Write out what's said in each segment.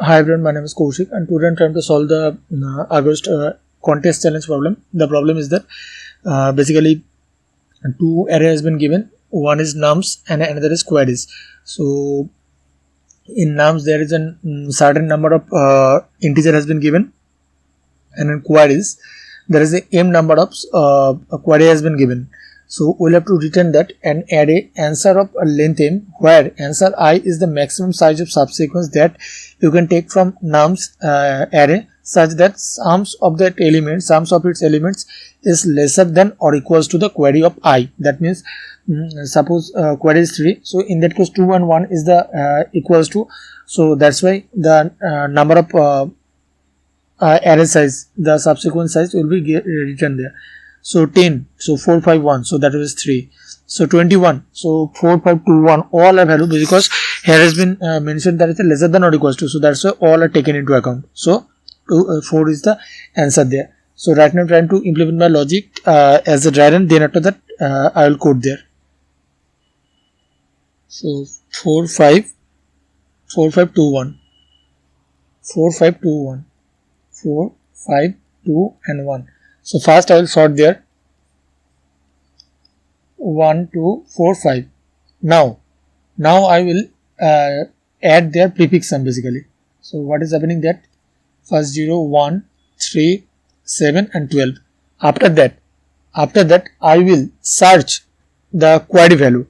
Hi everyone, my name is Kaushik and today I'm trying to solve the August contest challenge problem. The problem is that basically two array has been given. One is nums and another is queries. So in nums there is a certain number of integer has been given, and in queries there is a m number of a query has been given. So we'll have to return that an array answer of a length m where answer I is the maximum size of subsequence that you can take from nums array such that sums of its elements is lesser than or equals to the query of I. That means suppose query is 3, so in that case 2 and 1 is the equals to, so that's why the number of array size, the subsequent size will be written there. So 10, so 4, 5, 1, so that was 3. So 21, so 4, 5, 2, 1, all are value because here has been mentioned that it's lesser than or equals to, so that's why all are taken into account. So 4 is the answer there. So right now I'm trying to implement my logic as a dry run, then after that I will code there. So 4, 5, 4, 5, 2, 1, 4, 5, 2, 1, 4, 5, 2 and 1. So first I will sort there 1, 2, 4, 5. Now I will add their prefix sum basically. So what is happening that first 0, 1, 3, 7 and 12. After that I will search the query value.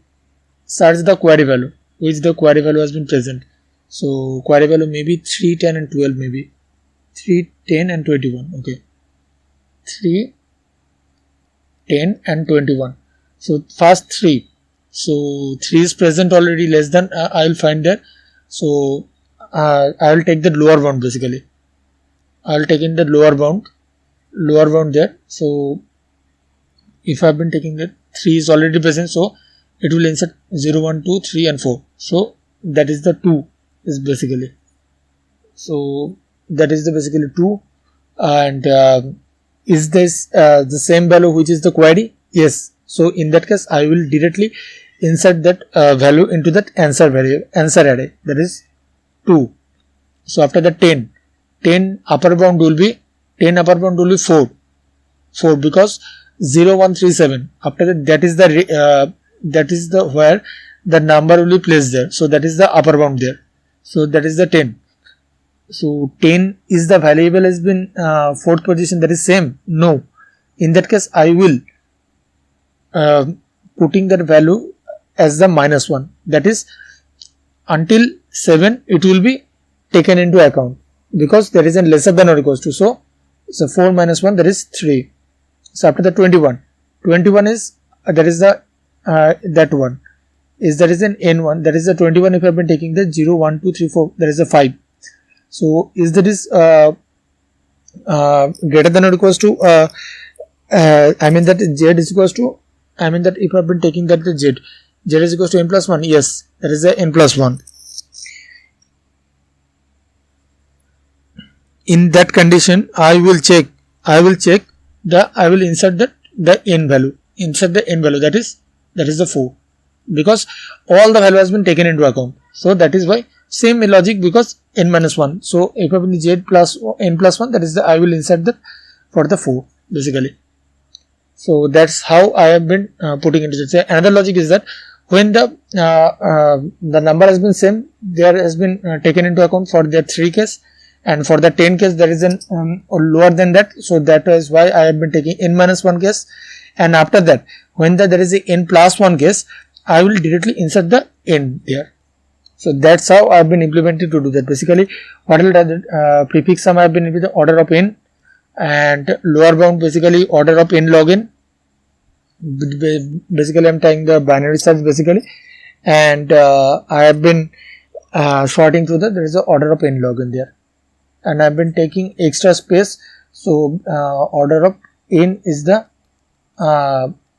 Search the query value, which the query value has been present. So query value may be 3, 10 and 12 maybe. 3, 10 and 21. Okay. 3, 10 and 21. So first 3. So 3 is present already, less than I will find that. So I will take the lower bound basically. I will take in the lower bound there. So if I have been taking that 3 is already present, so it will insert 0, 1, 2, 3 and 4. So that is the 2 is basically. So that is the basically 2 and is this the same value which is the query? Yes. So in that case I will directly insert that value into that answer array, that is 2. So after the 10 upper bound will be 4 because 0, 1, 3, 7. After that is the where the number will be placed there. So that is the upper bound there. So that is the 10. So 10 is the variable has been 4th position, that is same? No. In that case I will putting that value as the -1, that is until 7 it will be taken into account because there is a lesser than or equals to. So 4 minus 1, that is 3. So after the 21 is that is the that one is that is an n1, that is the 21. If I have been taking the 0, 1, 2, 3, 4, there is a 5. So is that is greater than or equals to I mean that z is equals to, I mean that if I have been taking that the z is equals to n plus 1, yes, that is the n plus 1. In that condition I will insert the n value, that is the 4, because all the value has been taken into account. So that is why same logic, because n minus 1. So if I have z plus n plus 1, that is the I will insert that for the 4 basically. So that's how I have been putting into it. Another logic is that when the number has been same, there has been taken into account for the 3 case, and for the 10 case there is an lower than that. So that is why I have been taking n minus 1 case, and after that when there is a n plus 1 case, I will directly insert the n there. So that's how I have been implemented to do that. Basically what will the prefix sum I have been with the order of n, and lower bound basically order of n log n. Basically I am taking the binary search basically, and I have been sorting through that. There is a order of n log n there, and I have been taking extra space. So order of n is the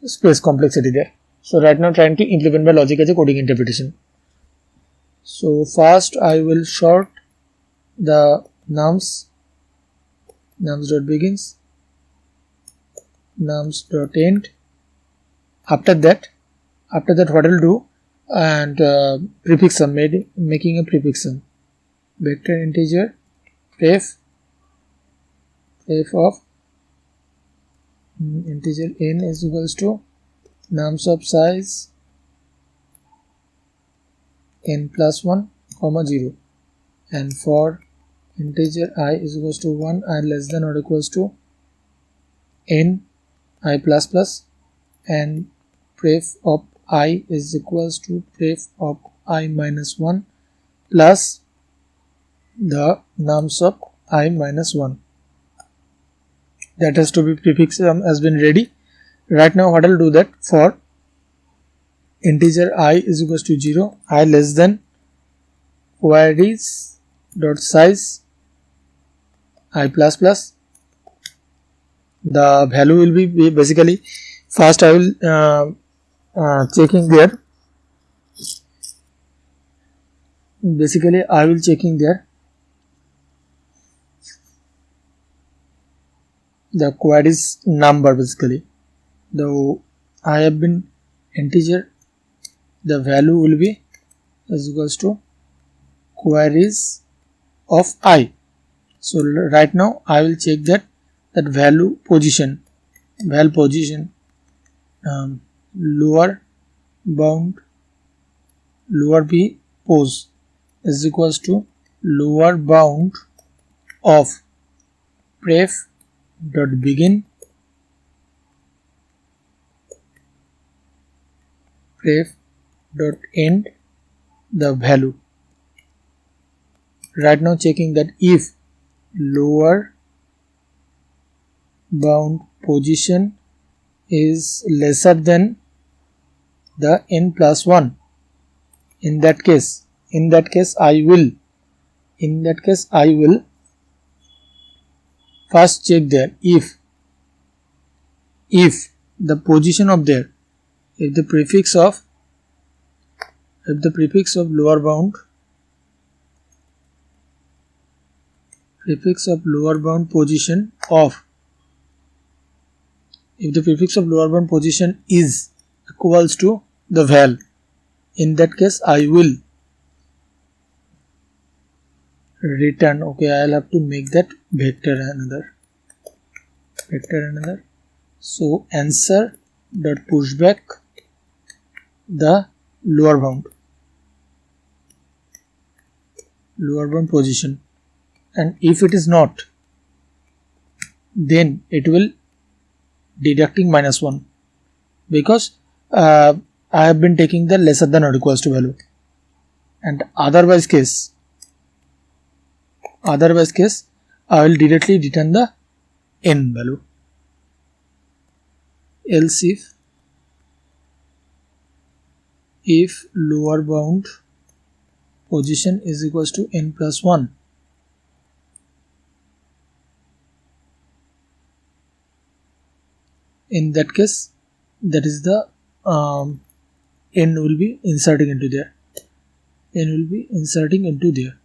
space complexity there. So right now trying to implement my logic as a coding interpretation. So first I will sort the nums dot begins, nums dot end. After that what I will do, and prefix sum, making a prefix sum. vector integer pref of integer n is equals to nums of size n plus 1 comma 0, and for integer I is equals to 1 I less than or equals to n I plus plus, and pref of I is equals to pref of I minus 1 plus the nums of I minus 1. That has to be prefix has been ready. Right now what I'll do that for integer I is equals to 0, I less than queries dot size I plus plus, the value will be basically first I will checking there, basically I will checking there the queries number. Basically though I have been integer, the value will be is equals to queries of I. So right now I will check that value position, lower bound lower b pose is equals to lower bound of pref dot begin pref dot end the value. Right now checking that if lower bound position is lesser than the n plus 1, in that case I will first check there if the position of there, if the prefix of lower bound position of, if the prefix of lower bound position is equals to the val, in that case I will return. Okay, I'll have to make that vector another. So answer dot push back the lower bound position, and if it is not, then it will deducting minus 1, because I have been taking the lesser than or equals to value, and otherwise case I will directly return the n value. Else if lower bound position is equals to n plus 1, in that case that is the n will be inserting into there,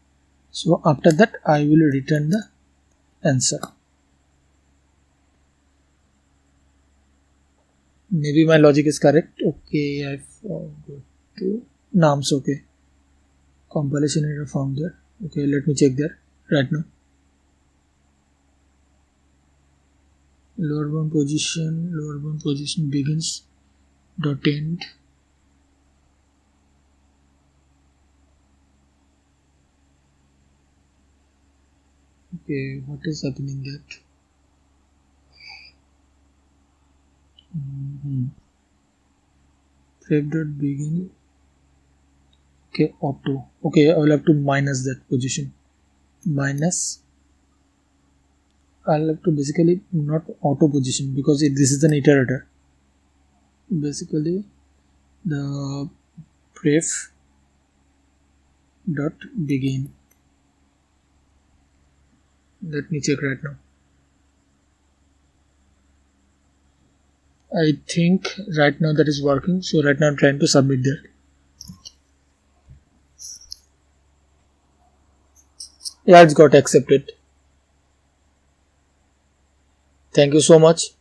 so after that I will return the answer. Maybe my logic is correct. Okay, I forgot to nums. Okay, compilation error found there. Okay, let me check there right now. Lower bound position begins dot end. Okay, what is happening that? Pref dot begin. Okay, auto. Okay, I will have to minus that position. I'll have to basically not auto position, because this is an iterator. Basically the pref dot begin. Let me check right now. I think right now that is working, so right now I'm trying to submit that. Yeah, it's got accepted. Thank you so much.